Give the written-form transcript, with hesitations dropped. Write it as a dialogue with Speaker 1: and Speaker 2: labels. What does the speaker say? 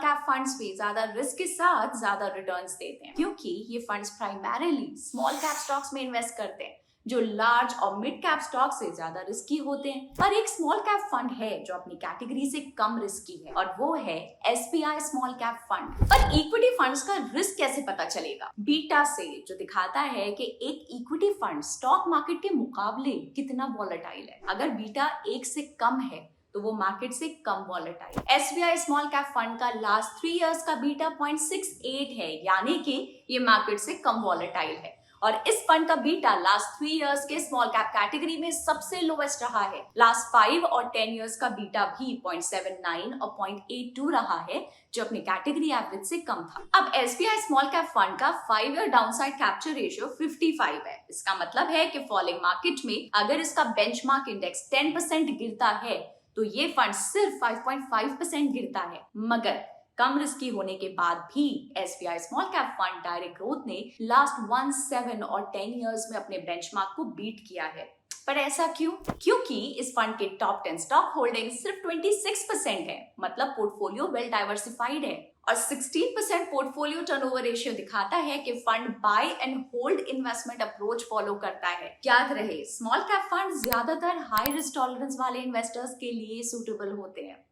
Speaker 1: Cap funds भी ज्यादा risk के साथ ज्यादा रिटर्न्स देते हैं, क्योंकि ये funds primarily small cap stocks में इन्वेस्ट करते हैं जो लार्ज और मिड कैप स्टॉक से ज्यादा रिस्की होते हैं। पर एक स्मॉल कैप फंड है जो अपनी कैटेगरी से कम रिस्की है, और वो है एसबीआई स्मॉल कैप फंड। पर इक्विटी फंड्स का रिस्क कैसे पता चलेगा? बीटा से, जो दिखाता है कि एक इक्विटी फंड स्टॉक मार्केट के मुकाबले कितना वॉलेटाइल है। अगर बीटा 1 से कम है तो वो मार्केट से कम volatile. SBI small cap fund का लास्ट 3 इयर्स का बीटा 0.68 है, यानी कि ये मार्केट से कम वॉलेटाइल है। और इस फंड का बीटा लास्ट 3 इयर्स के स्मॉल कैप कैटेगरी में सबसे लोवेस्ट रहा है। लास्ट 5 और 10 इयर्स का बीटा भी 0.79 और 0.82 रहा है, जो अपनी कैटेगरी एवरेज से कम था। अब एसबीआई स्मॉल कैप फंड का 5 ईयर डाउनसाइड कैप्चर रेशियो 55 है। इसका मतलब है कि फॉलिंग मार्केट में अगर इसका बेंचमार्क इंडेक्स 10% गिरता है तो ये फंड सिर्फ 5.5% गिरता है। मगर कम रिस्की होने के बाद भी SBI small cap fund direct growth ने लास्ट 1, 7 और 10 इयर्स में अपने बेंचमार्क को बीट किया है। पर ऐसा क्यों? क्योंकि इस फंड के टॉप 10 स्टॉक होल्डिंग सिर्फ 26% है, मतलब पोर्टफोलियो वेल डाइवर्सिफाइड है। और 16% पोर्टफोलियो टर्नओवर रेशियो दिखाता है कि fund buy and hold investment approach follow करता है। याद रहे, स्मॉल कैप फंड ज्यादातर हाई रिस्क टॉलरेंस वाले इन्वेस्टर्स के लिए सूटेबल होते हैं।